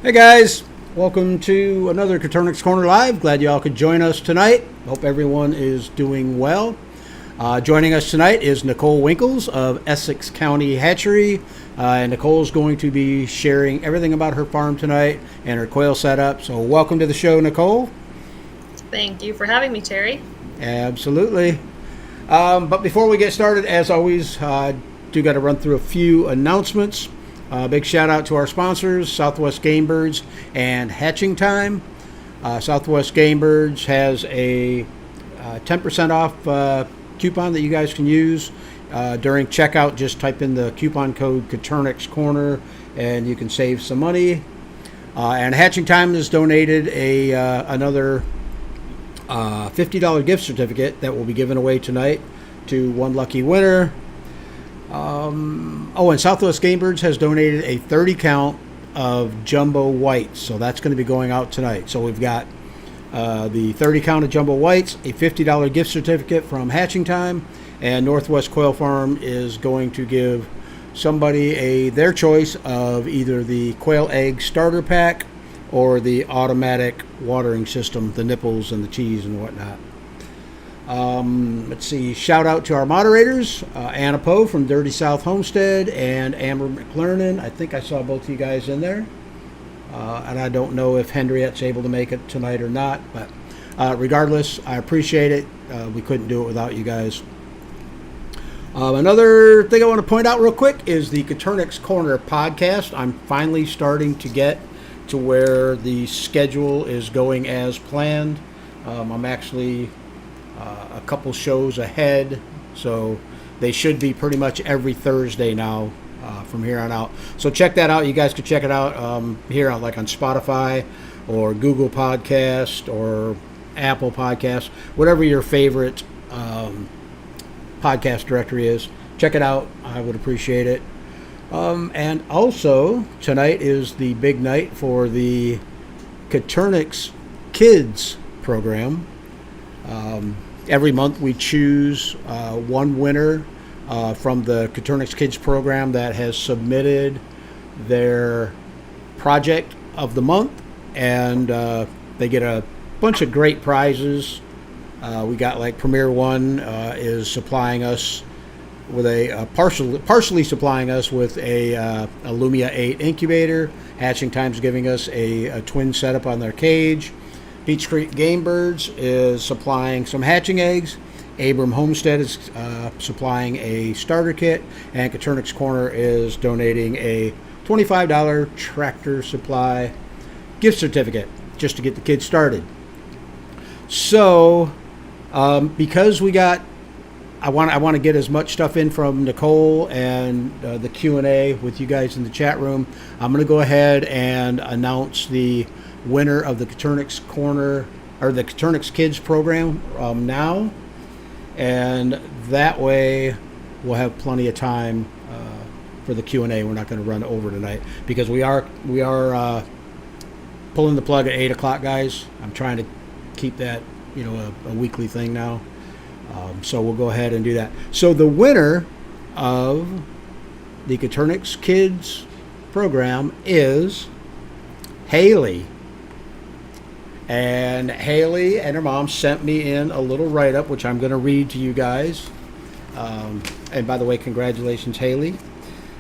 Hey guys, welcome to another Coturnix Corner Live. Glad you all could join us tonight. Hope everyone is doing well. Joining us tonight is Nicole Winkels of Essex County Hatchery. And Nicole's going to be sharing everything about her farm tonight and her quail setup. So welcome to the show, Nicole. Thank you for having me, Terry. Absolutely. But before we get started, as always, do got to run through a few announcements. Big shout out to our sponsors, Southwest Game Birds and Hatching Time. Southwest Game Birds has a 10% off coupon that you guys can use during checkout. Just type in the coupon code Coturnix Corner and you can save some money. And Hatching Time has donated another $50 gift certificate that will be given away tonight to one lucky winner. And Southwest Game Birds has donated a 30 count of jumbo whites, so that's going to be going out tonight. So we've got the 30 count of jumbo whites, a $50 gift certificate from Hatching Time, and Northwest Quail Farm is going to give somebody their choice of either the quail egg starter pack or the automatic watering system, the nipples and the cheese and whatnot. Let's see, shout out to our moderators, Anna Poe from Dirty South Homestead and Amber McLernan. I think I saw both of you guys in there. And I don't know if Henriette's able to make it tonight or not, but regardless, I appreciate it. We couldn't do it without you guys. Another thing I want to point out real quick is the Coturnix Corner podcast. I'm finally starting to get to where the schedule is going as planned. I'm actually a couple shows ahead, so they should be pretty much every Thursday now from here on out. So check that out. You guys can check it out here on Spotify or Google Podcast or Apple Podcast, whatever your favorite podcast directory is. Check it out. I would appreciate it. And also tonight is the big night for the Katoryx Kids program. Every month we choose one winner from the Katoryx Kids program that has submitted their project of the month, and they get a bunch of great prizes. We got Premier One is supplying us with partially supplying us with a Lumia 8 incubator. Hatching Time's giving us a twin setup on their cage. Beach Creek Game Birds is supplying some hatching eggs. Abram Homestead is supplying a starter kit. And Coturnix Corner is donating a $25 tractor supply gift certificate just to get the kids started. So, because I want to get as much stuff in from Nicole and the Q&A with you guys in the chat room, I'm going to go ahead and announce the winner of the Coturnix Corner or the Coturnix Kids program now, and that way we'll have plenty of time for the Q&A. We're not going to run over tonight because we are pulling the plug at 8 o'clock, guys. I'm trying to keep that a weekly thing now, so we'll go ahead and do that. So the winner of the Coturnix Kids program is Haley. And Haley and her mom sent me in a little write-up, which I'm going to read to you guys. And by the way, congratulations, Haley.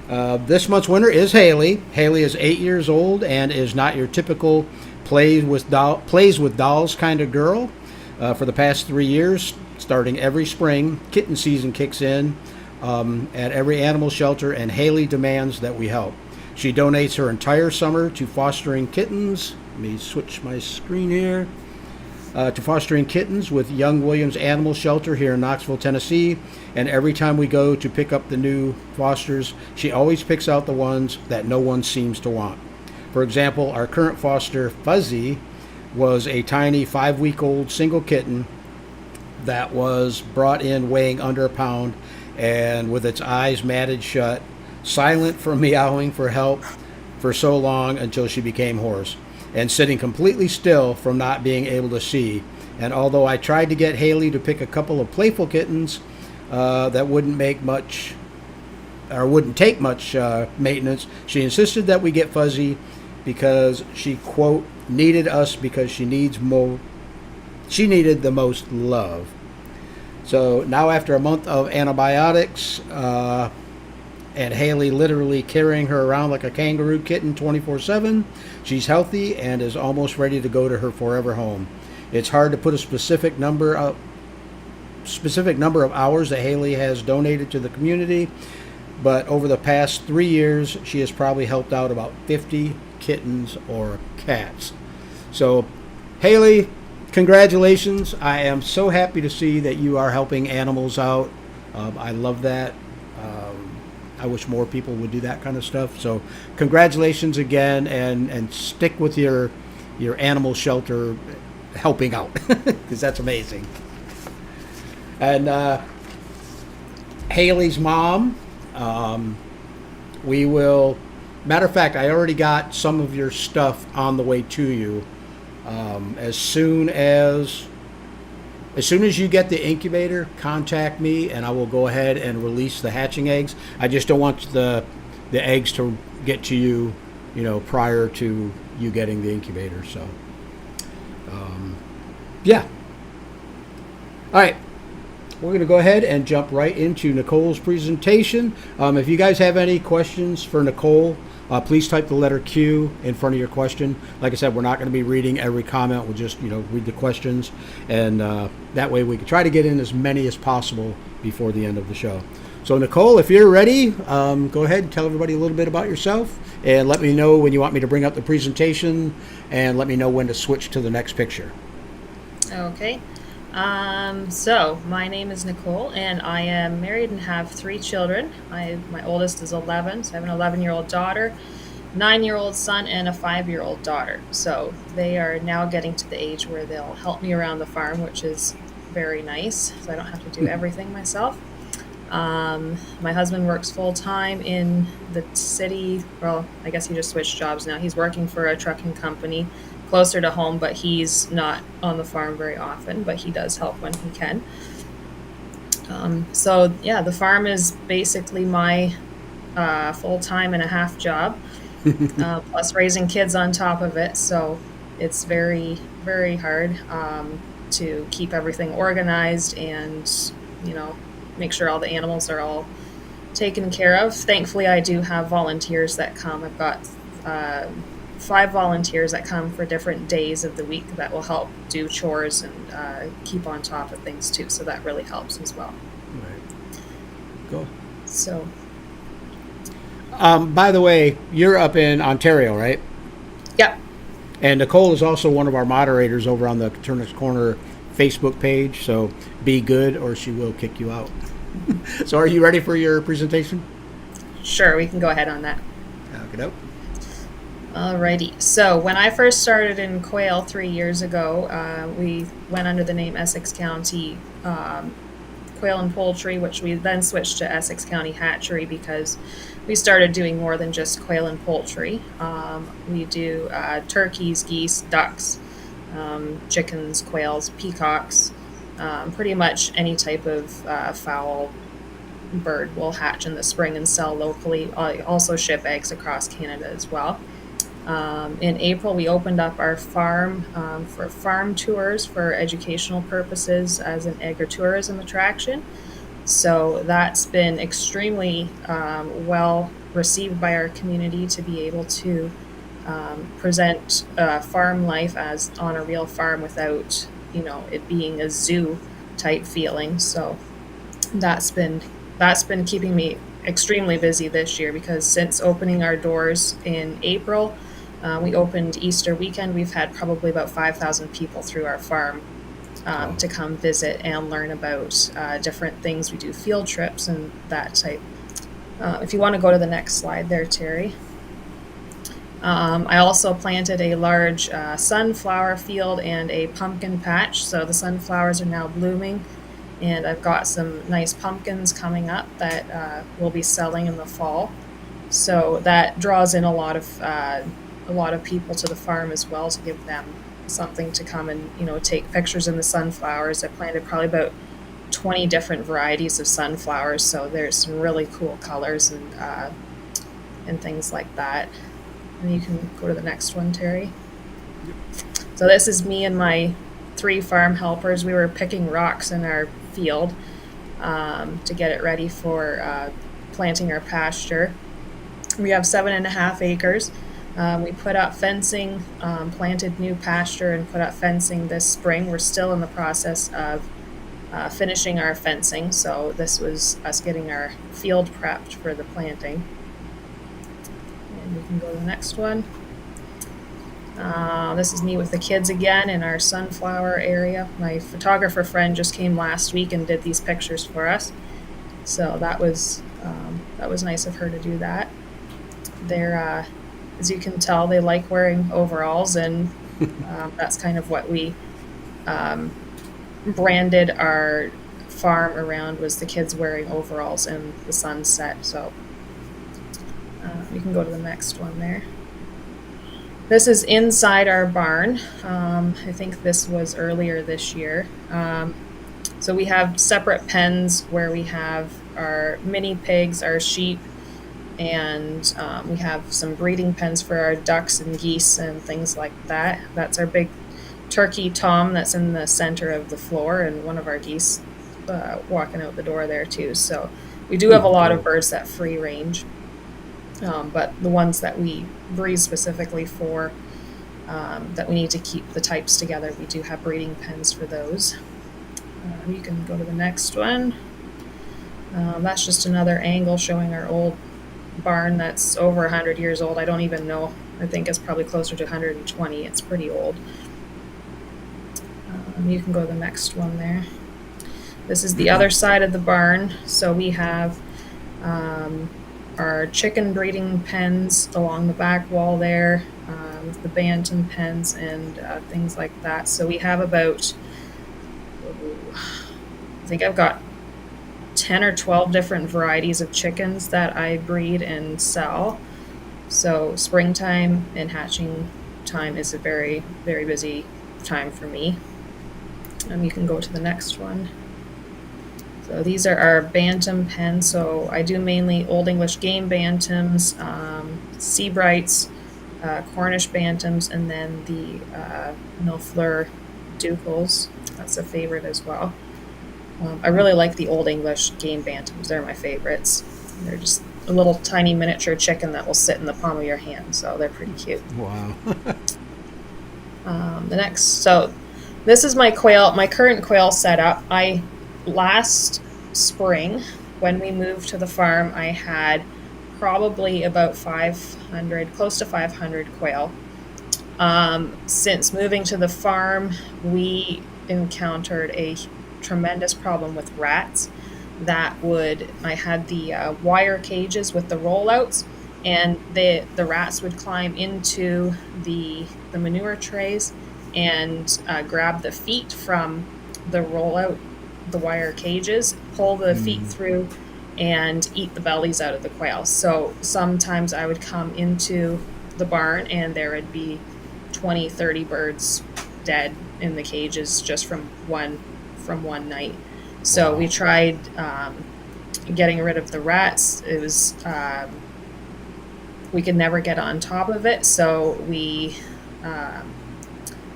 This month's winner is Haley. Haley is 8 years old and is not your typical plays with dolls kind of girl. For the past 3 years, starting every spring, kitten season kicks in at every animal shelter, and Haley demands that we help. She donates her entire summer to fostering kittens. Let me switch my screen here. To fostering kittens with Young Williams Animal Shelter here in Knoxville, Tennessee. And every time we go to pick up the new fosters, she always picks out the ones that no one seems to want. For example, our current foster, Fuzzy, was a tiny 5-week-old single kitten that was brought in weighing under a pound and with its eyes matted shut, silent from meowing for help for so long until she became hoarse, and sitting completely still from not being able to see. And although I tried to get Haley to pick a couple of playful kittens that wouldn't take much maintenance, she insisted that we get Fuzzy because she, quote, needed us because she needed the most love. So now after a month of antibiotics, and Haley literally carrying her around like a kangaroo kitten 24/7, she's healthy and is almost ready to go to her forever home. It's hard to put a specific number of hours that Haley has donated to the community, but over the past 3 years, she has probably helped out about 50 kittens or cats. So, Haley, congratulations. I am so happy to see that you are helping animals out. I love that. I wish more people would do that kind of stuff. So congratulations again, and stick with your animal shelter helping out, because that's amazing. And Haley's mom, we will, matter of fact, I already got some of your stuff on the way to you. As soon as you get the incubator, contact me and I will go ahead and release the hatching eggs. I just don't want the eggs to get to you, prior to you getting the incubator. So, yeah. All right. We're going to go ahead and jump right into Nicole's presentation. If you guys have any questions for Nicole, please type the letter Q in front of your question. Like I said, we're not going to be reading every comment. We'll just, read the questions. And that way we can try to get in as many as possible before the end of the show. So, Nicole, if you're ready, go ahead and tell everybody a little bit about yourself. And let me know when you want me to bring up the presentation. And let me know when to switch to the next picture. Okay. So my name is Nicole, and I am married and have 3 children. My oldest is 11, so I have an 11-year-old daughter, 9-year-old son, and a 5-year-old daughter. So they are now getting to the age where they'll help me around the farm, which is very nice, so I don't have to do everything myself. My husband works full-time in the city. Well, I guess he just switched jobs now. He's working for a trucking company closer to home, but he's not on the farm very often, but he does help when he can. So yeah, the farm is basically my full-time and a half job, plus raising kids on top of it. So it's very, very hard to keep everything organized and, make sure all the animals are all taken care of. Thankfully, I do have volunteers that come. I've got 5 volunteers that come for different days of the week that will help do chores and keep on top of things too. So that really helps as well. Right. Cool. So. By the way, you're up in Ontario, right? Yep. And Nicole is also one of our moderators over on the Coturnix Corner Facebook page. So be good or she will kick you out. So are you ready for your presentation? Sure, we can go ahead on that. Okay. Alrighty. So when I first started in Quail 3 years ago, we went under the name Essex County Quail and Poultry, which we then switched to Essex County Hatchery because we started doing more than just quail and poultry. We do turkeys, geese, ducks, chickens, quails, peacocks, pretty much any type of fowl bird will hatch in the spring and sell locally. I also ship eggs across Canada as well. In April, we opened up our farm for farm tours for educational purposes as an agritourism attraction. So that's been extremely well received by our community to be able to present farm life as on a real farm without, it being a zoo type feeling. So that's been keeping me extremely busy this year because since opening our doors in April, we opened Easter weekend. We've had probably about 5,000 people through our farm to come visit and learn about different things. We do field trips and that type. If you want to go to the next slide there, Terry. I also planted a large sunflower field and a pumpkin patch. So the sunflowers are now blooming. And I've got some nice pumpkins coming up that we'll be selling in the fall. So that draws in a lot of people to the farm as well to give them something to come and take pictures in the sunflowers. I planted probably about 20 different varieties of sunflowers, so there's some really cool colors and things like that. And you can go to the next one, Terry. So this is me and my 3 farm helpers. We were picking rocks in our field to get it ready for planting our pasture. We have 7.5 acres. We put up fencing, planted new pasture, and put up fencing this spring. We're still in the process of finishing our fencing, so this was us getting our field prepped for the planting. And we can go to the next one. This is me with the kids again in our sunflower area. My photographer friend just came last week and did these pictures for us, so that was nice of her to do that. They're as you can tell, they like wearing overalls, and that's kind of what we branded our farm around, was the kids wearing overalls in the sunset. So we can go to the next one there. This is inside our barn. I think this was earlier this year. So we have separate pens where we have our mini pigs, our sheep, and we have some breeding pens for our ducks and geese and things like that. That's our big turkey tom that's in the center of the floor, and one of our geese walking out the door there too. So we do have a lot of birds that free range, but the ones that we breed specifically for, that we need to keep the types together, we do have breeding pens for those. You can go to the next one. That's just another angle showing our old barn that's over 100 years old. I don't even know. I think it's probably closer to 120. It's pretty old. You can go to the next one there. This is the other side of the barn. So we have our chicken breeding pens along the back wall there, with the bantam pens and things like that. So we have about, I think I've got 10 or 12 different varieties of chickens that I breed and sell. So springtime and hatching time is a very, very busy time for me. You can go to the next one. So these are our bantam pens. So I do mainly Old English game bantams, Seabrights, Cornish bantams, and then the Millefleur Ducals. That's a favorite as well. I really like the Old English game bantams. They're my favorites. They're just a little tiny miniature chicken that will sit in the palm of your hand, so they're pretty cute. Wow. So this is my current quail setup. Last spring, when we moved to the farm, I had probably about 500, close to 500 quail. Since moving to the farm, we encountered a tremendous problem with rats. I had the wire cages with the rollouts, and the rats would climb into the manure trays and grab the feet from the rollout, the wire cages, pull the feet through, and eat the bellies out of the quail. So sometimes I would come into the barn and there would be 20, 30 birds dead in the cages just from one night. So we tried getting rid of the rats. It was we could never get on top of it, so we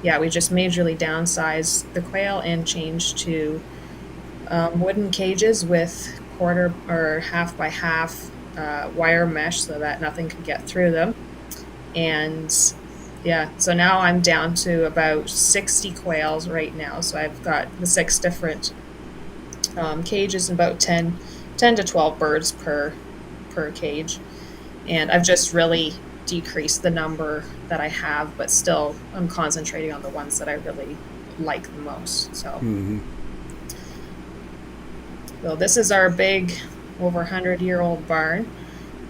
just majorly downsized the quail and changed to wooden cages with quarter or half by half wire mesh so that nothing could get through them. And so now I'm down to about 60 quails right now. So I've got the 6 different cages and about 10 to 12 birds per cage. And I've just really decreased the number that I have, but still I'm concentrating on the ones that I really like the most. So, so this is our big, over 100-year-old barn.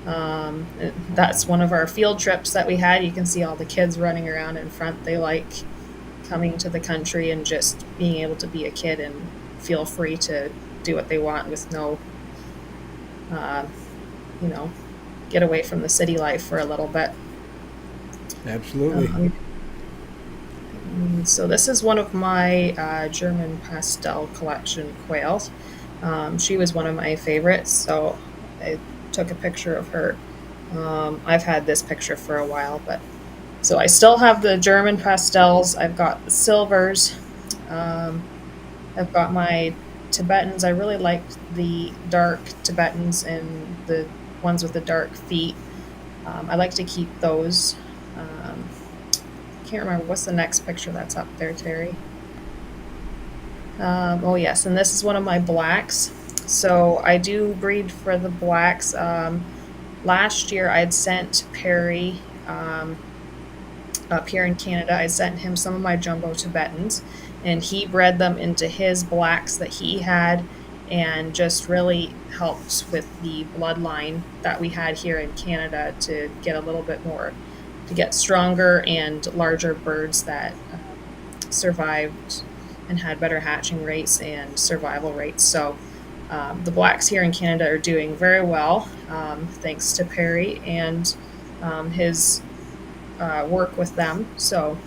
That's one of our field trips that we had. You can see all the kids running around in front. They like coming to the country and just being able to be a kid and feel free to do what they want with no, get away from the city life for a little bit. Absolutely. So this is one of my German pastel collection quails. She was one of my favorites, so I took a picture of her I've had this picture for a while, but so I still have the German pastels. I've got the silvers. Um, I've got my Tibetans. I really liked the dark Tibetans and the ones with the dark feet. I like to keep those. Um, can't remember what's the next picture that's up there, Terry. Oh yes, and this is one of my blacks. So I do breed for the blacks. Last year I'd sent Perry up here in Canada. I sent him some of my jumbo Tibetans, and he bred them into his blacks that he had, and just really helped with the bloodline that we had here in Canada to get a little bit more, to get stronger and larger birds that survived and had better hatching rates and survival rates. So the blacks here in Canada are doing very well, thanks to Perry and his work with them. So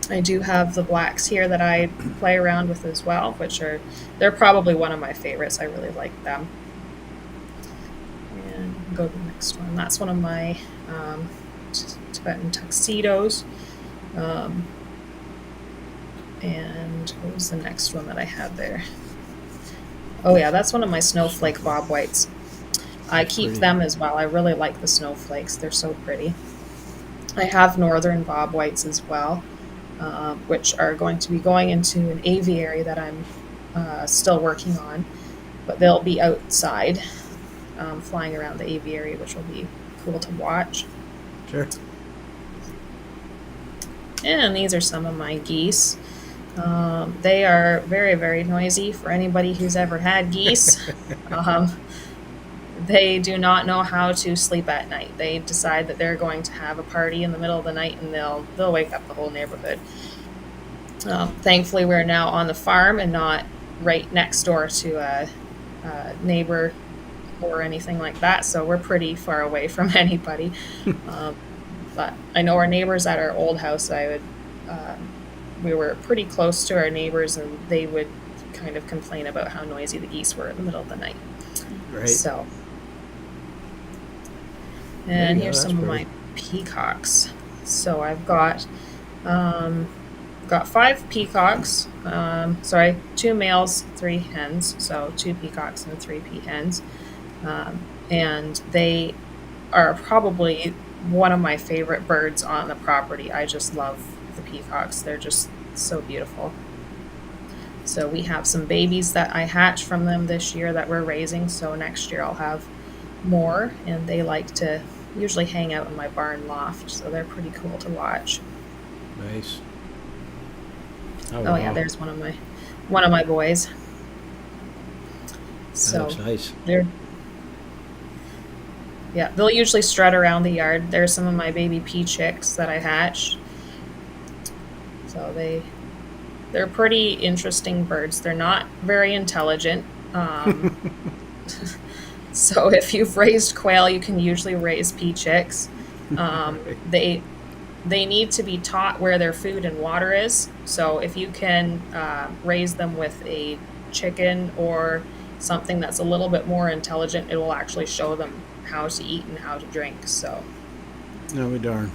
I do have the blacks here that I play around with as well, which they're probably one of my favorites. I really like them. And go to the next one. That's one of my Tibetan tuxedos. And what was the next one that I had there? Oh yeah, that's one of my snowflake bob whites. I keep pretty. them as well. I really like the snowflakes. They're so pretty. I have northern bob whites as well, which are going to be going into an aviary that I'm still working on, but they'll be outside flying around the aviary, which will be cool to watch. Sure. And these are some of my geese. They are very, very noisy for anybody who's ever had geese. um, they do not know how to sleep at night. They decide that they're going to have a party in the middle of the night, and they'll wake up the whole neighborhood. Thankfully, we're now on the farm and not right next door to a neighbor or anything like that, so we're pretty far away from anybody. But I know our neighbors at our old house. We were pretty close to our neighbors, and they would kind of complain about how noisy the geese were in the middle of the night. Right. So, and here's That's some of pretty. my peacocks. So I've got 5 peacocks. Sorry, 2 males, 3 hens. So 2 peacocks and 3 peahens. And they are probably one of my favorite birds on the property. I just love the peacocks. They're just so beautiful. So we have some babies that I hatched from them this year that we're raising. So next year I'll have more, and they like to usually hang out in my barn loft. So they're pretty cool to watch. Nice. Oh wow. yeah, there's one of my boys. That So looks nice. they'll usually strut around the yard. There's some of my baby pea chicks that I hatched. So they're pretty interesting birds. They're not very intelligent. So if you've raised quail, you can usually raise pea chicks. They need to be taught where their food and water is. So if you can raise them with a chicken or something that's a little bit more intelligent, it will actually show them how to eat and how to drink. So No, we darn.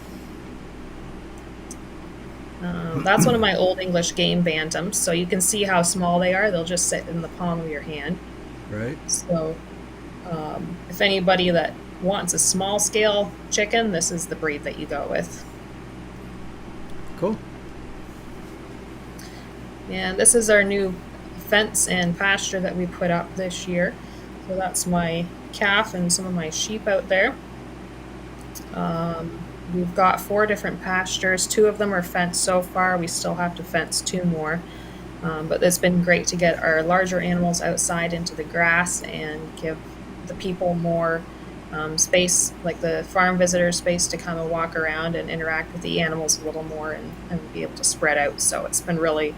that's one of my old English game bantams. So you can see how small they are. They'll just sit in the palm of your hand. Right. So if anybody that wants a small scale chicken, this is the breed that you go with. Cool. And this is our new fence and pasture that we put up this year. So that's my calf and some of my sheep out there. We've got 4 different pastures. 2 of them are fenced so far. We still have to fence 2 more. But it's been great to get our larger animals outside into the grass and give the people more space, like the farm visitors, space to come and walk around and interact with the animals a little more and be able to spread out. So it's been really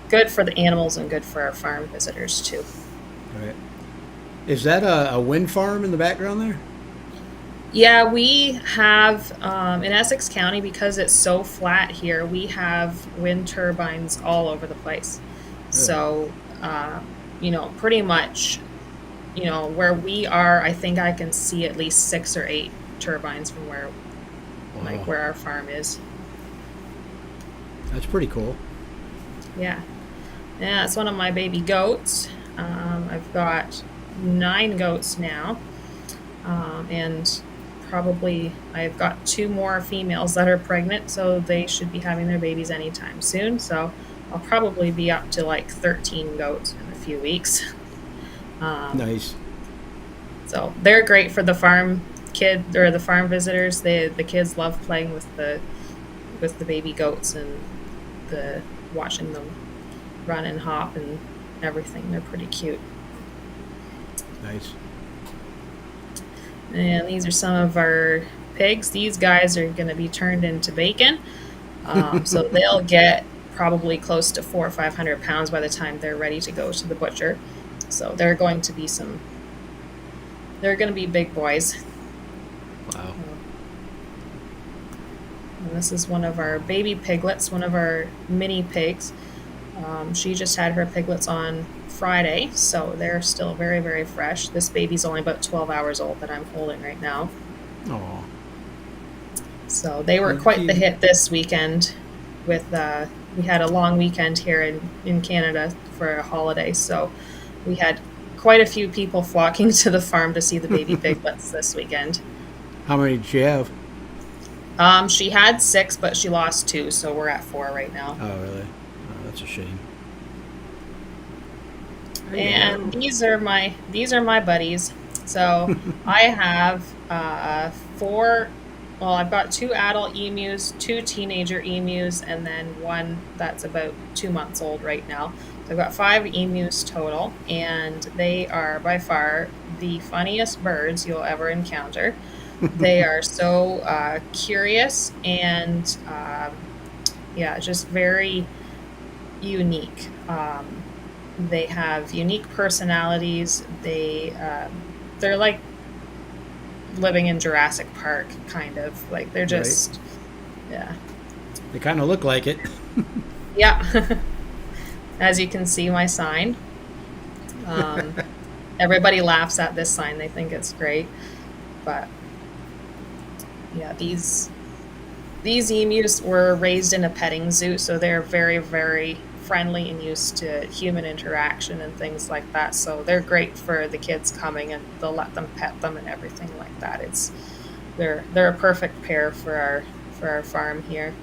good for the animals and good for our farm visitors too. Right. Is that a wind farm in the background there? Yeah, we have in Essex County, because it's so flat here, we have wind turbines all over the place. Really? So, pretty much, where we are, I think I can see at least 6 or 8 turbines from where Wow. where our farm is. That's pretty cool. Yeah. Yeah, it's one of my baby goats. I've got 9 goats now. And probably I've got 2 more females that are pregnant, so they should be having their babies anytime soon. So I'll probably be up to like 13 goats in a few weeks. Nice. So they're great for the farm kid or the farm visitors. The kids love playing with the baby goats and the watching them run and hop and everything. They're pretty cute. Nice. And these are some of our pigs. These guys are going to be turned into bacon. So they'll get probably close to 400 or 500 pounds by the time they're ready to go to the butcher. So they're going to be big boys. Wow. And this is one of our baby piglets, one of our mini pigs. She just had her piglets on Friday, so they're still very, very fresh. This baby's only about 12 hours old that I'm holding right now. Oh. So they were quite the hit this weekend. We had a long weekend here in Canada for a holiday, so we had quite a few people flocking to the farm to see the baby piglets this weekend. How many did you have? She had 6, but she lost 2, so we're at 4 right now. Oh, really? Oh, that's a shame. And these are my buddies. So I have 4. Well, I've got 2 adult emus, 2 teenager emus, and then 1 that's about 2 months old right now. So I've got 5 emus total, and they are by far the funniest birds you'll ever encounter. They are so curious and just very unique. They have unique personalities. They're like living in Jurassic Park, kind of. Like they're just, yeah. They kind of look like it. Yeah. As you can see, my sign. Everybody laughs at this sign. They think it's great. But yeah, these emus were raised in a petting zoo, so they're very, very friendly and used to human interaction and things like that. So they're great for the kids coming, and they'll let them pet them and everything like that. They're a perfect pair for our farm here.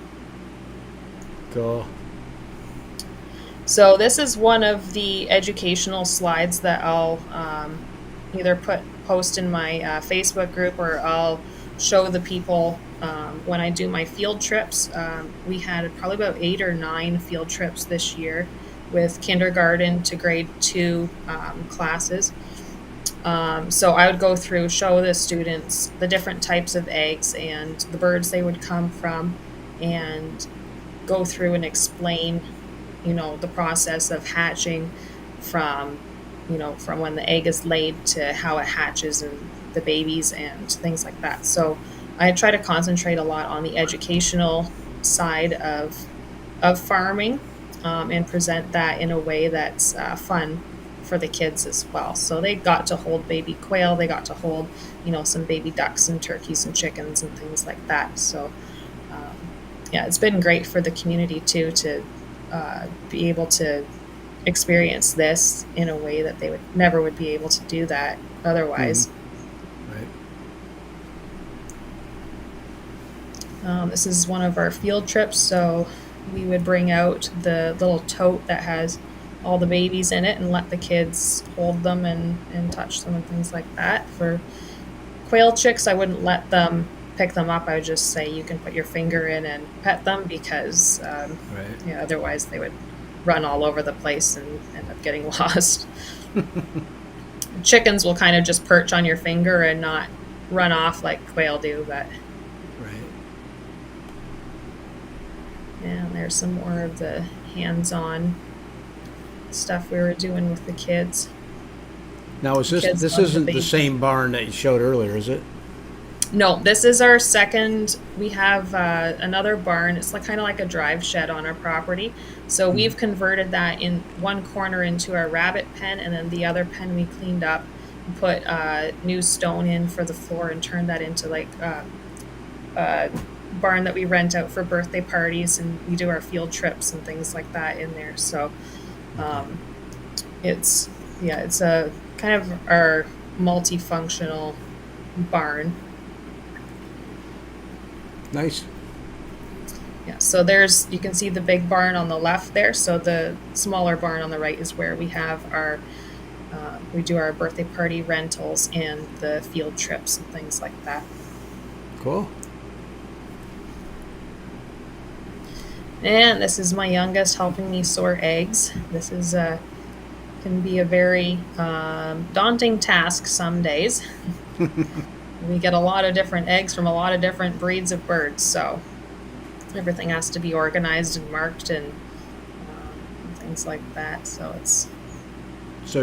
Cool. So this is one of the educational slides that I'll either post in my Facebook group, or I'll show the people when I do my field trips. We had probably about 8 or 9 field trips this year with kindergarten to grade 2 classes. So I would go through, show the students the different types of eggs and the birds they would come from, and go through and explain, the process of hatching from when the egg is laid to how it hatches and the babies and things like that. So I try to concentrate a lot on the educational side of farming, and present that in a way that's fun for the kids as well. So they got to hold baby quail, they got to hold, some baby ducks and turkeys and chickens and things like that. So it's been great for the community too, to be able to experience this in a way that they would never be able to do that otherwise. Right. This is one of our field trips, so we would bring out the little tote that has all the babies in it and let the kids hold them and touch them and things like that. For quail chicks, I wouldn't let them pick them up. I would just say you can put your finger in and pet them, because otherwise they would run all over the place and end up getting lost. Chickens will kind of just perch on your finger and not run off like quail do, but and there's some more of the hands-on stuff we were doing with the kids. Now, this isn't the same barn that you showed earlier, is it? No, this is our second. We have another barn. It's kind of like a drive shed on our property. So we've converted that in one corner into our rabbit pen, and then the other pen we cleaned up put new stone in for the floor and turn that into like a barn that we rent out for birthday parties, and we do our field trips and things like that in there. So it's a kind of our multifunctional barn. Nice. Yeah, so you can see the big barn on the left there. So the smaller barn on the right is where we have we do our birthday party rentals and the field trips and things like that. Cool. And this is my youngest helping me sort eggs. This is can be a very daunting task some days. We get a lot of different eggs from a lot of different breeds of birds, so everything has to be organized and marked and things like that. So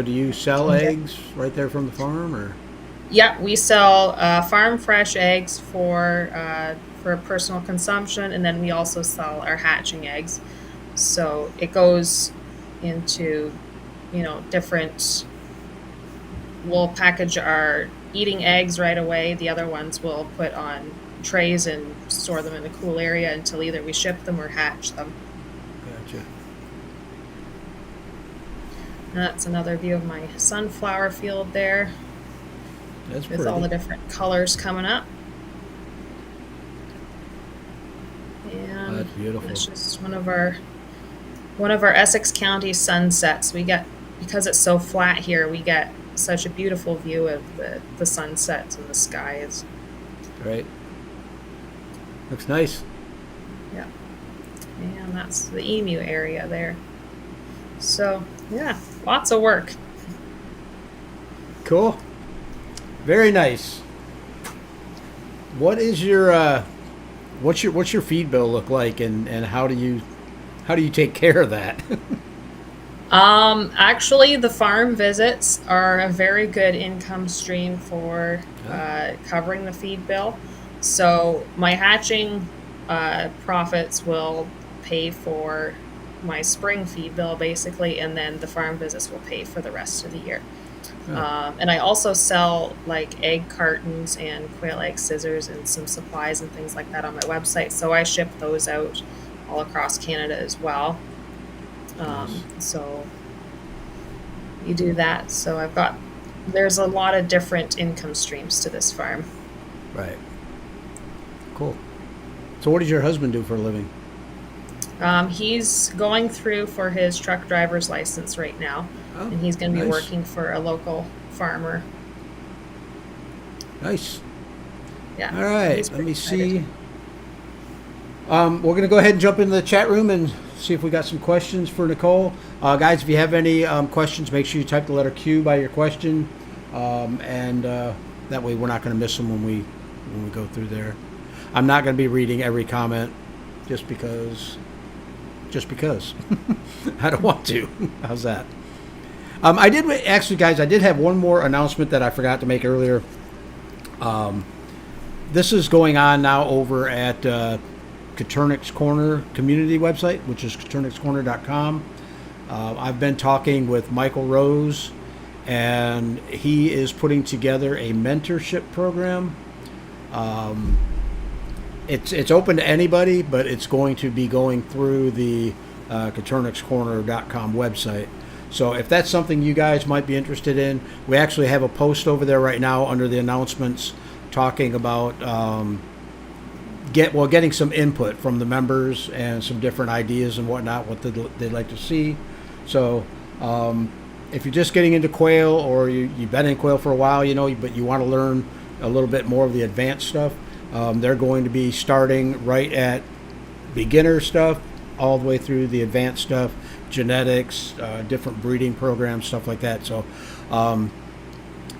do you sell eggs right there from the farm, or? Yeah, we sell farm fresh eggs for personal consumption, and then we also sell our hatching eggs. So it goes into, different. We'll package our eating eggs right away. The other ones we'll put on trays and store them in a cool area until either we ship them or hatch them. Gotcha. That's another view of my sunflower field there. That's with pretty. All the different colors coming up. And that's beautiful. That's just one of our Essex County sunsets. Because it's so flat here, we get such a beautiful view of the sunsets and the skies. Right. Looks nice. Yeah. And that's the emu area there. So, yeah, lots of work. Cool. Very nice. What is your what's your feed bill look like, and how do you take care of that? Actually, the farm visits are a very good income stream for covering the feed bill. So my hatching profits will pay for my spring feed bill, basically, and then the farm visits will pay for the rest of the year. And I also sell like egg cartons and quail egg scissors and some supplies and things like that on my website. So I ship those out all across Canada as well. So you do that. So there's a lot of different income streams to this farm. Right. Cool. So what does your husband do for a living? He's going through for his truck driver's license right now, and he's going to be working for a local farmer. Nice. Yeah. All right. Let me see. We're going to go ahead and jump into the chat room and see if we got some questions for Nicole. Guys, if you have any questions, make sure you type the letter Q by your question, and that way we're not going to miss them when we go through there. I'm not going to be reading every comment just because I don't want to. How's that? I did actually, guys. I did have one more announcement that I forgot to make earlier. This is going on now over at Katoryx Corner community website, which is Coturnixcorner.com. I've been talking with Michael Rose, and he is putting together a mentorship program. It's open to anybody, but it's going to be going through the Coturnixcorner.com website. So if that's something you guys might be interested in, we actually have a post over there right now under the announcements talking about getting some input from the members and some different ideas and whatnot, what they'd like to see. So if you're just getting into quail, or you've been in quail for a while, but you want to learn a little bit more of the advanced stuff, they're going to be starting right at beginner stuff all the way through the advanced stuff, genetics, different breeding programs, stuff like that. So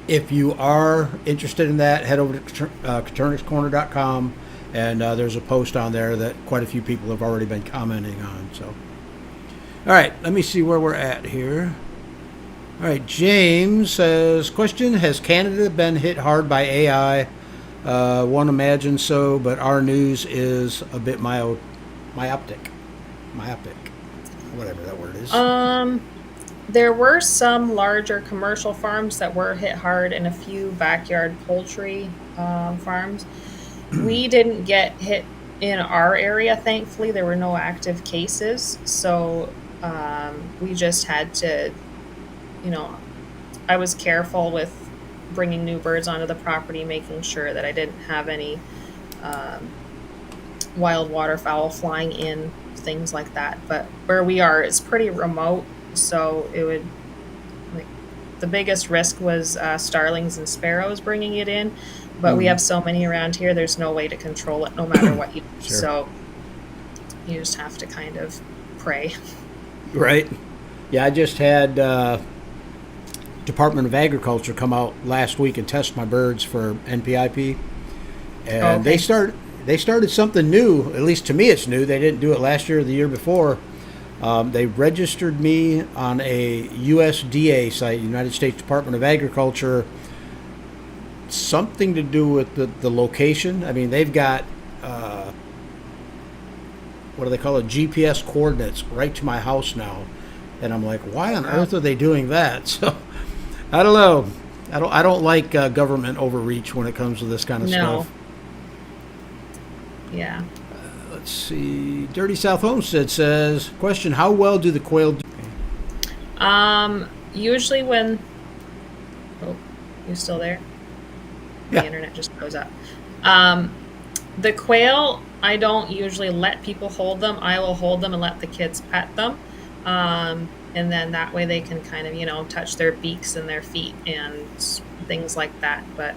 if you are interested in that, head over to Coturnixcorner.com, and there's a post on there that quite a few people have already been commenting on. So, all right, let me see where we're at here. All right, James says, question, has Canada been hit hard by AI? One imagines so, but our news is a bit myopic, whatever that word is. There were some larger commercial farms that were hit hard, and a few backyard poultry farms. We didn't get hit in our area, thankfully. There were no active cases, so we just had to, you know, I was careful with bringing new birds onto the property, making sure that I didn't have any um, wild waterfowl flying in, things like that. But where we are, it's pretty remote, so it would, like, the biggest risk was starlings and sparrows bringing it in. But we Mm, have so many around here, there's no way to control it no matter what you do. sure. So you just have to kind of pray. Right. Yeah, I just had Department of Agriculture come out last week and test my birds for NPIP, and Okay. they started something new. At least to me, it's new. They didn't do it last year or the year before. They registered me on a USDA site, United States Department of Agriculture, something to do with the location. I mean, they've got what do they call it? GPS coordinates right to my house now, and I'm like, why on Wow. earth are they doing that? So I don't know. I don't like government overreach when it comes to this kind of No. stuff. Yeah. Let's see. Dirty South Homestead says, question: how well do the quail do? Usually when, oh, you still there? The Yeah. internet just goes up. Um, the quail, I don't usually let people hold them. I will hold them and let the kids pet them. And then that way they can kind of, touch their beaks and their feet and things like that. But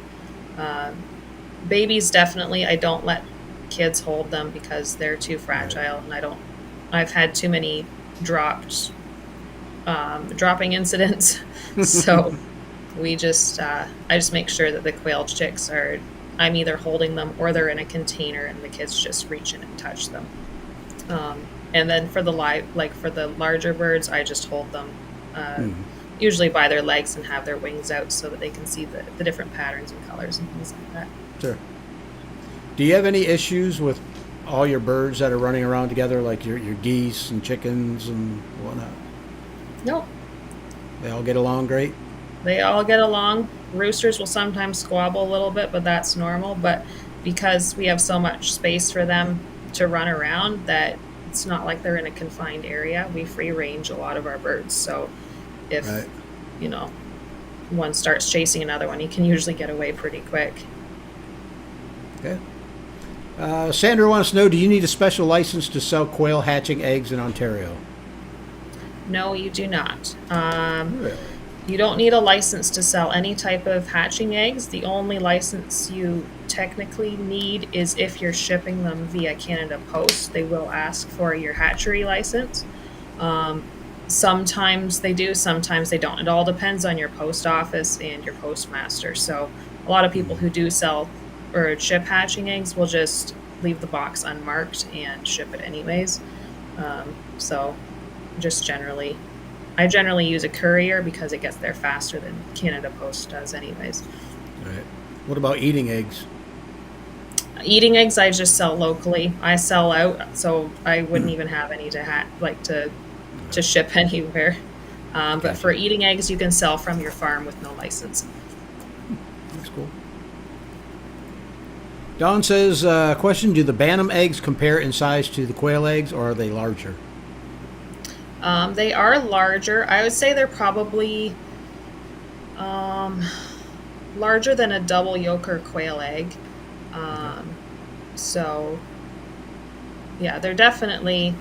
um, babies, definitely, I don't let kids hold them because they're too Right. fragile. And I've had too many dropping incidents. So I just make sure that the quail chicks I'm either holding them or they're in a container and the kids just reach in and touch them. And then for the for the larger birds, I just hold them, uh, Hmm. usually by their legs and have their wings out so that they can see the different patterns and colors and things like that. Sure. Do you have any issues with all your birds that are running around together, like your geese and chickens and whatnot? Nope. They all get along great? They all get along. Roosters will sometimes squabble a little bit, but that's normal. But because we have so much space for them to run around, that it's not like they're in a confined area. We free range a lot of our birds. So if, Right. you know, one starts chasing another one, he can usually get away pretty quick. Okay. Sandra wants to know, do you need a special license to sell quail hatching eggs in Ontario? No, you do not. Really? You don't need a license to sell any type of hatching eggs. The only license you technically need is if you're shipping them via Canada Post. They will ask for your hatchery license. Um, Sometimes they do, sometimes they don't. It all depends on your post office and your postmaster. So a lot of people who do sell or ship hatching eggs will just leave the box unmarked and ship it anyways. So just generally, I generally use a courier because it gets there faster than Canada Post does anyways. Right. What about eating eggs? Eating eggs, I just sell locally. I sell out, so I wouldn't even have any to ship anywhere. But Gotcha. for eating eggs, you can sell from your farm with no license. That's cool. Don says, question, do the Bantam eggs compare in size to the quail eggs, or are they larger? They are larger. I would say they're probably um, larger than a double yolker quail egg. Okay. So, yeah, they're definitely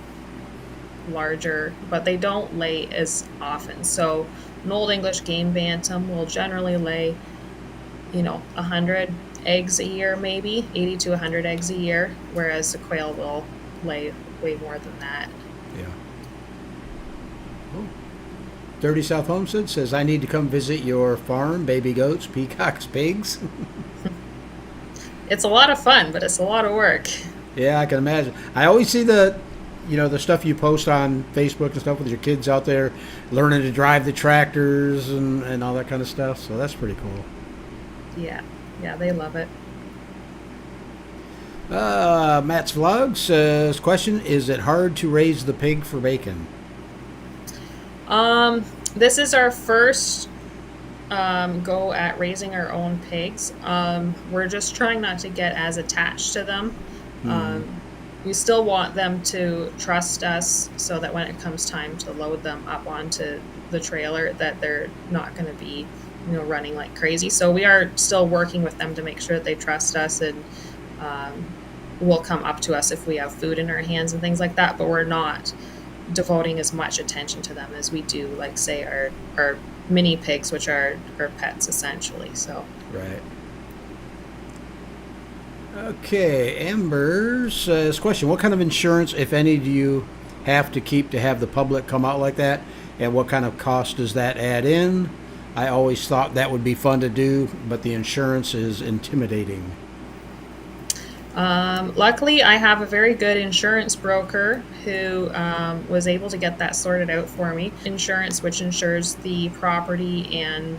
larger, but they don't lay as often. So, an Old English game bantam will generally lay, 100 eggs a year, maybe 80 to 100 eggs a year, whereas the quail will lay way more than that. Yeah. Cool. Dirty South Homestead says, I need to come visit your farm, baby goats, peacocks, pigs. It's a lot of fun, but it's a lot of work. Yeah, I can imagine. I always see the stuff you post on Facebook and stuff with your kids out there learning to drive the tractors and all that kind of stuff. So that's pretty cool. Yeah, they love it. Matt's Vlog says, question, is it hard to raise the pig for bacon? This is our first go at raising our own pigs. We're just trying not to get as attached to them. We still want them to trust us so that when it comes time to load them up onto the trailer, that they're not going to be, running like crazy. So we are still working with them to make sure that they trust us and will come up to us if we have food in our hands and things like that. But we're not devoting as much attention to them as we do, like, say, our mini pigs, which are our pets essentially. So Right. Okay, Amber says, question, what kind of insurance, if any, do you have to keep to have the public come out like that? And what kind of cost does that add in? I always thought that would be fun to do, but the insurance is intimidating. Luckily, I have a very good insurance broker who was able to get that sorted out for me. Insurance, which insures the property and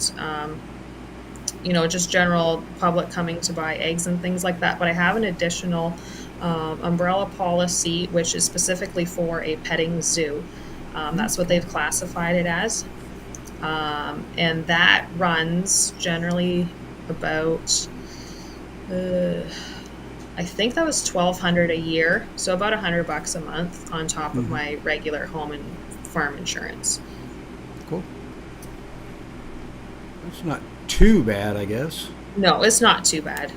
just general public coming to buy eggs and things like that. But I have an additional umbrella policy, which is specifically for a petting zoo. That's what they've classified it as. And that runs generally about, I think that was $1,200 a year. So about $100 a month on top of my regular home and farm insurance. Cool. That's not too bad, I guess. No, it's not too bad.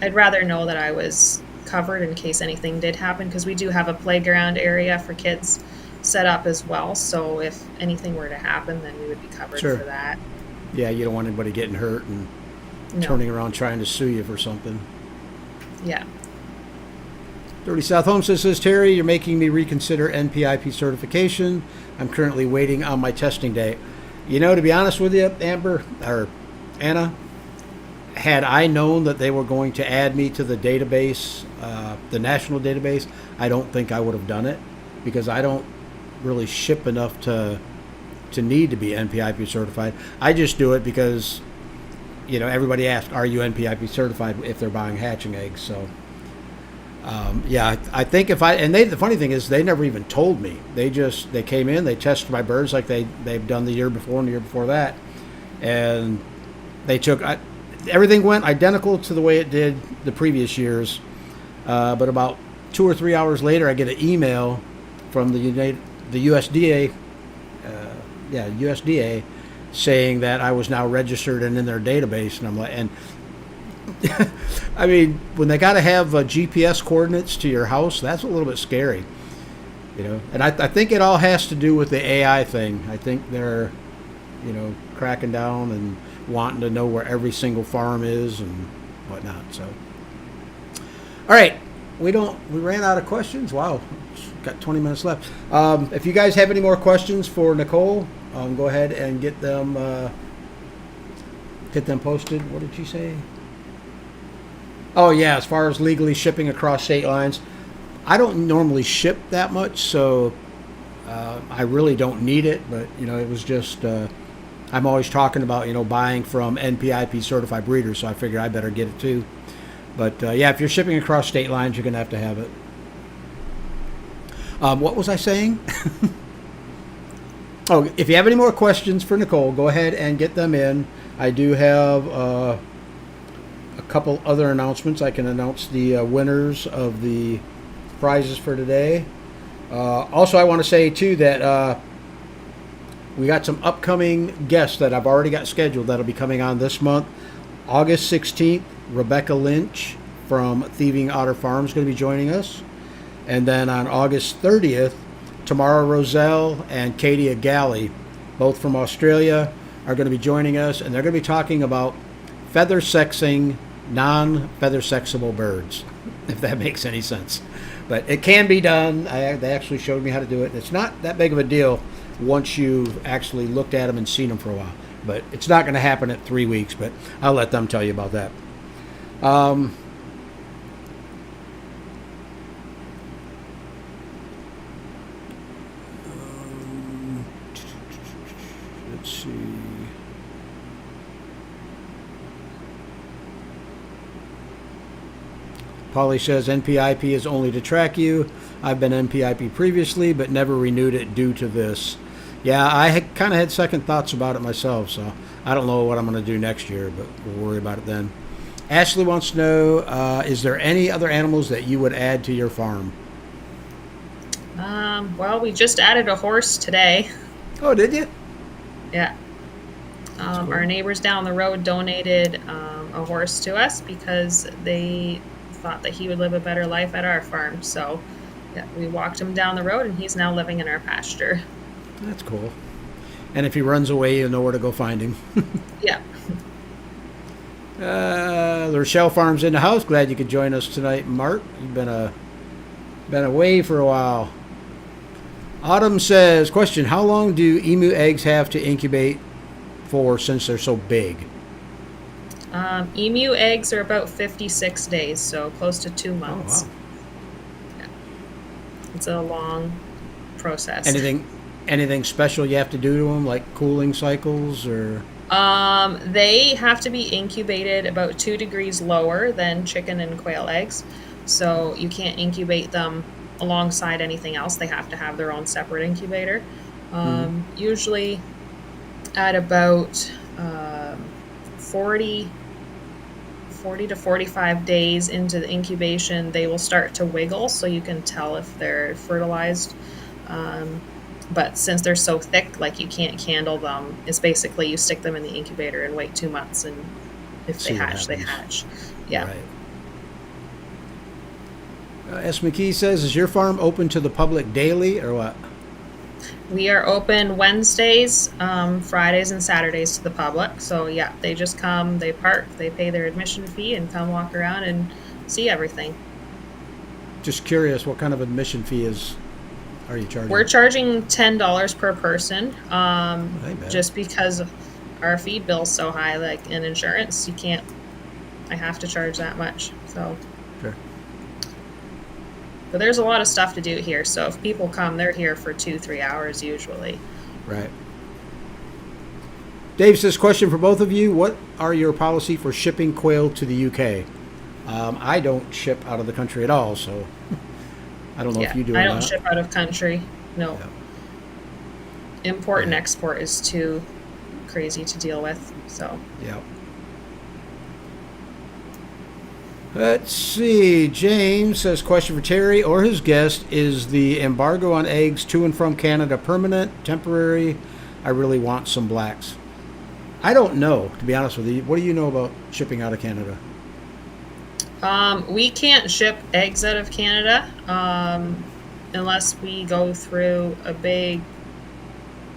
I'd rather know that I was covered in case anything did happen, because we do have a playground area for kids set up as well. So if anything were to happen, then we would be covered Sure. for that. Yeah, you don't want anybody getting hurt and No. turning around trying to sue you for something. Yeah. Dirty South Homestead says, Terry, you're making me reconsider NPIP certification. I'm currently waiting on my testing date. To be honest with you, Amber, or Anna, had I known that they were going to add me to the database, the national database, I don't think I would have done it, because I don't really ship enough to need to be NPIP certified. I just do it because, everybody asks, are you NPIP certified if they're buying hatching eggs? So, I think the funny thing is they never even told me. They came in, they tested my birds like they've done the year before and the year before that. And they everything went identical to the way it did the previous years. But about 2 or 3 hours later, I get an email from the USDA, USDA, saying that I was now registered and in their database. And I'm like, I mean, when they got to have GPS coordinates to your house, that's a little bit scary, And I think it all has to do with the AI thing. I think they're, cracking down and wanting to know where every single farm is and whatnot. So, all right, we ran out of questions. Wow, got 20 minutes left. If you guys have any more questions for Nicole, go ahead and get them posted. What did she say? Oh yeah, as far as legally shipping across state lines, I don't normally ship that much, so I really don't need it. But it was just I'm always talking about buying from NPIP certified breeders, so I figured I better get it too. But if you're shipping across state lines, you're gonna have to have it. What was I saying? Oh, if you have any more questions for Nicole, go ahead and get them in. I do have a couple other announcements. I can announce the winners of the prizes for today. Also, I want to say too that we got some upcoming guests that I've already got scheduled that'll be coming on this month. August 16th, Rebecca Lynch from Thieving Otter Farm is going to be joining us. And then on August 30th, Tamara Roselle and Katie Galley, both from Australia, are going to be joining us, and they're going to be talking about feather sexing non-feather sexable birds, if that makes any sense. But it can be done. They actually showed me how to do it. It's not that big of a deal once you've actually looked at them and seen them for a while. But it's not going to happen at 3 weeks, but I'll let them tell you about that. Let's see. Polly says NPIP is only to track you. I've been NPIP previously, but never renewed it due to this. Yeah, I had kind of had second thoughts about it myself, so I don't know what I'm going to do next year, but we'll worry about it then. Ashley wants to know, is there any other animals that you would add to your farm? Well, we just added a horse today. Oh, did you? Yeah. That's cool. Our neighbors down the road donated a horse to us because they thought that he would live a better life at our farm. So, yeah, we walked him down the road, and he's now living in our pasture. That's cool. And if he runs away, you'll know where to go find him. Yeah. The Rochelle Farm's in the house. Glad you could join us tonight, Mark. You've been away for a while. Autumn says, question, how long do emu eggs have to incubate for since they're so big? Emu eggs are about 56 days, so close to 2 months. Oh, wow. Yeah. It's a long process. Anything special you have to do to them, like cooling cycles or? They have to be incubated about 2 degrees lower than chicken and quail eggs. So you can't incubate them alongside anything else. They have to have their own separate incubator. Usually at about 40 to 45 days into the incubation, they will start to wiggle, so you can tell if they're fertilized. But since they're so thick, like you can't candle them, it's basically you stick them in the incubator and wait 2 months, and if they hatch, they hatch. Yeah. Right. S. McKee says, is your farm open to the public daily or what? We are open Wednesdays, Fridays, and Saturdays to the public. So, yeah, they just come, they park, they pay their admission fee, and come walk around and see everything. Just curious, what kind of admission fee are you charging? We're charging $10 per person, just because our feed bill's so high, like in insurance, I have to charge that much. So, sure. But there's a lot of stuff to do here. So if people come, they're here for 2-3 hours usually. Right. Dave says, question for both of you. What are your policy for shipping quail to the UK? I don't ship out of the country at all, so I don't know if you do or not. I don't ship out of country. No. Yeah. Import and export is too crazy to deal with. So. Yeah. Let's see. James says, question for Terry or his guest. Is the embargo on eggs to and from Canada permanent, temporary? I really want some blacks. I don't know, to be honest with you. What do you know about shipping out of Canada? We can't ship eggs out of Canada unless we go through a big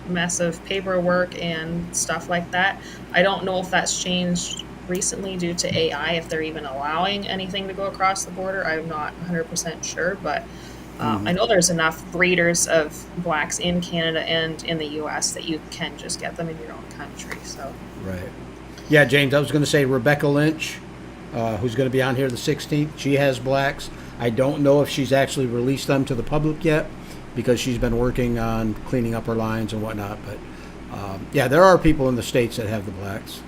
mess of paperwork and stuff like that. I don't know if that's changed recently due to AI, if they're even allowing anything to go across the border. I'm not 100% sure, but I know there's enough breeders of blacks in Canada and in the US that you can just get them in your own country. So right. Yeah, James, I was going to say Rebecca Lynch, who's going to be on here the 16th. She has blacks. I don't know if she's actually released them to the public yet because she's been working on cleaning up her lines and whatnot. But yeah, there are people in the States that have the blacks.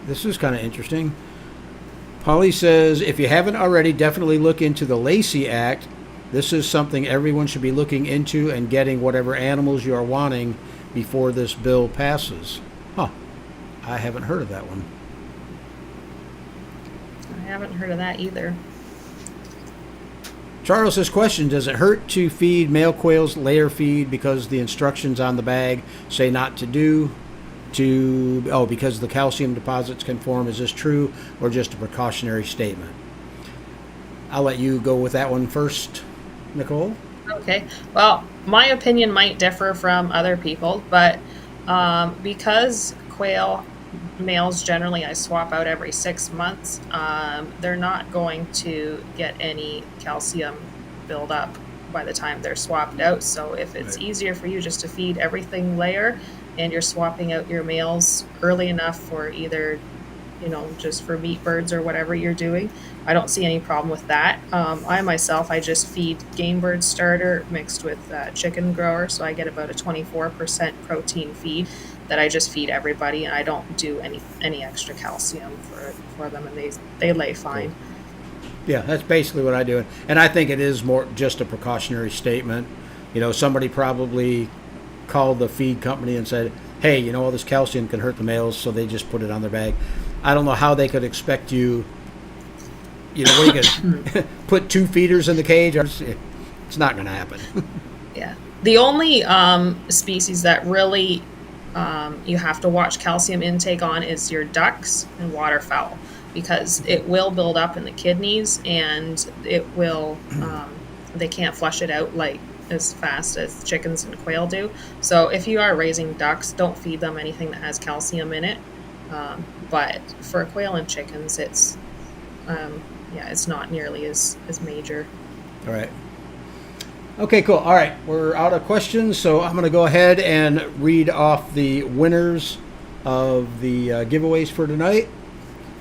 This is kind of interesting. Polly says, if you haven't already, definitely look into the Lacey Act. This is something everyone should be looking into and getting whatever animals you are wanting before this bill passes. Huh. I haven't heard of that one. I haven't heard of that either. Charles says, question, does it hurt to feed male quails layer feed because the instructions on the bag say not to do? Because the calcium deposits can form. Is this true or just a precautionary statement? I'll let you go with that one first, Nicole. Okay. Well, my opinion might differ from other people, but because quail males generally I swap out every 6 months, they're not going to get any calcium buildup by the time they're swapped out. So if it's easier for you just to feed everything layer and you're swapping out your males early enough for either, just for meat birds or whatever you're doing, I don't see any problem with that. I just feed game bird starter mixed with chicken grower, so I get about a 24% protein feed that I just feed everybody, and I don't do any extra calcium for them, and they lay fine. Yeah, that's basically what I do. And I think it is more just a precautionary statement. Somebody probably called the feed company and said, hey, all this calcium can hurt the males, so they just put it on their bag. I don't know how they could expect you, what you could put 2 feeders in the cage. It's not going to happen. Yeah. The only species that really you have to watch calcium intake on is your ducks and waterfowl, because it will build up in the kidneys, and it will they can't flush it out like as fast as chickens and quail do. So if you are raising ducks, don't feed them anything that has calcium in it. But for quail and chickens, it's not nearly as major. All right. Okay, cool. All right, we're out of questions, so I'm going to go ahead and read off the winners of the giveaways for tonight.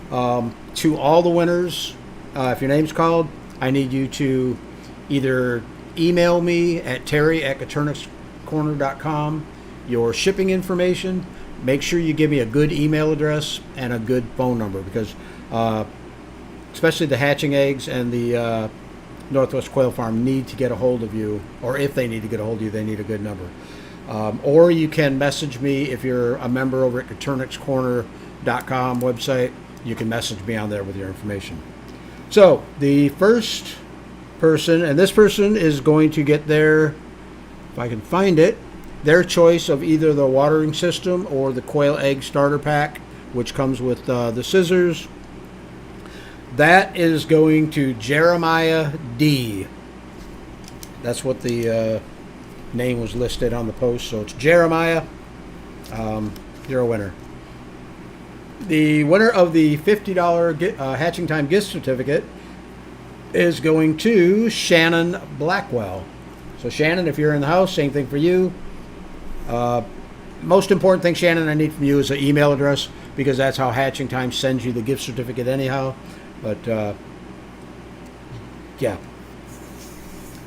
To all the winners, if your name's called, I need you to either email me at terry@katoryxcorner.com your shipping information. Make sure you give me a good email address and a good phone number, because especially the hatching eggs and the Northwest Quail Farm need to get a hold of you, or if they need to get a hold of you, they need a good number. Or you can message me if you're a member over at Katoryxcorner.com website. You can message me on there with your information. So the first person, and this person is going to get their, if I can find it, their choice of either the watering system or the quail egg starter pack, which comes with the scissors. That is going to Jeremiah D. That's what the name was listed on the post. So it's Jeremiah. You're a winner. The winner of the $50 Hatching Time gift certificate is going to Shannon Blackwell. So Shannon, if you're in the house, same thing for you. Most important thing, Shannon, I need from you is an email address, because that's how Hatching Time sends you the gift certificate anyhow. But, yeah.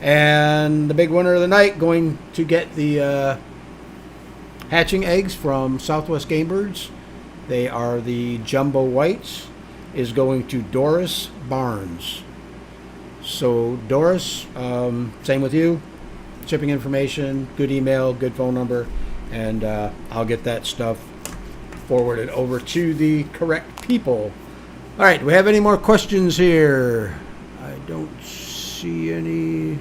And the big winner of the night going to get the hatching eggs from Southwest Game Birds. They are the Jumbo Whites, is going to Doris Barnes. So, Doris, same with you. Shipping information, good email, good phone number, and I'll get that stuff forwarded over to the correct people. All right, do we have any more questions here? I don't see any.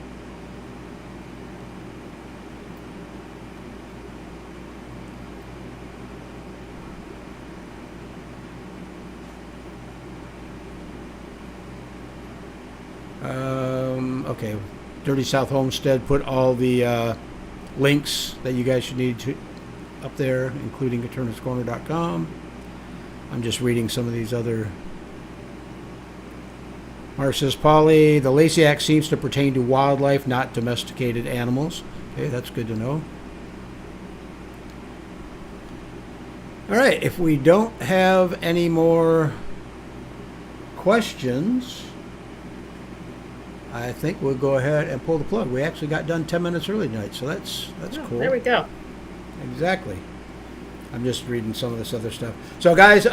Okay, Dirty South Homestead put all the links that you guys should need to up there, including Katoryxcorner.com. I'm just reading some of these other. Mark says, Polly, the Lacey Act seems to pertain to wildlife, not domesticated animals. Okay, that's good to know. All right, if we don't have any more questions, I think we'll go ahead and pull the plug. We actually got done 10 minutes early tonight, so that's cool. There we go. Exactly. I'm just reading some of this other stuff. So, guys,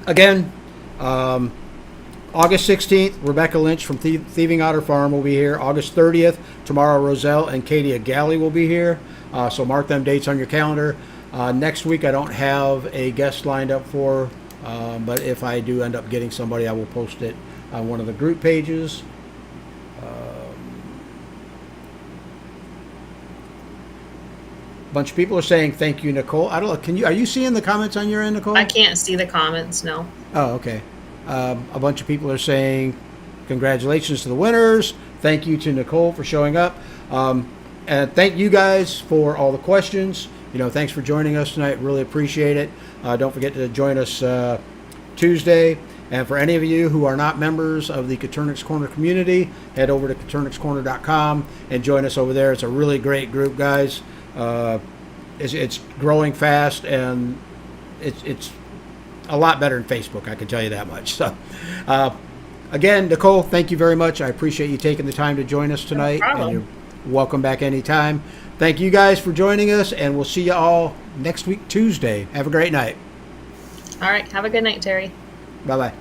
again, August 16th, Rebecca Lynch from Thieving Otter Farm will be here. August 30th, tomorrow, Roselle and Katie Galley will be here. So mark them dates on your calendar. Next week, I don't have a guest lined up for, but if I do end up getting somebody, I will post it on one of the group pages. A bunch of people are saying thank you, Nicole. I don't know. Are you seeing the comments on your end, Nicole? I can't see the comments, no. Oh, okay. A bunch of people are saying congratulations to the winners. Thank you to Nicole for showing up. And thank you guys for all the questions. Thanks for joining us tonight. Really appreciate it. Don't forget to join us Tuesday. And for any of you who are not members of the Katoryx Corner community, head over to Katoryxcorner.com and join us over there. It's a really great group, guys. It's growing fast, and it's a lot better than Facebook, I can tell you that much. So, again, Nicole, thank you very much. I appreciate you taking the time to join us tonight. No problem. And you're welcome back anytime. Thank you guys for joining us, and we'll see you all next week, Tuesday. Have a great night. All right. Have a good night, Terry. Bye-bye.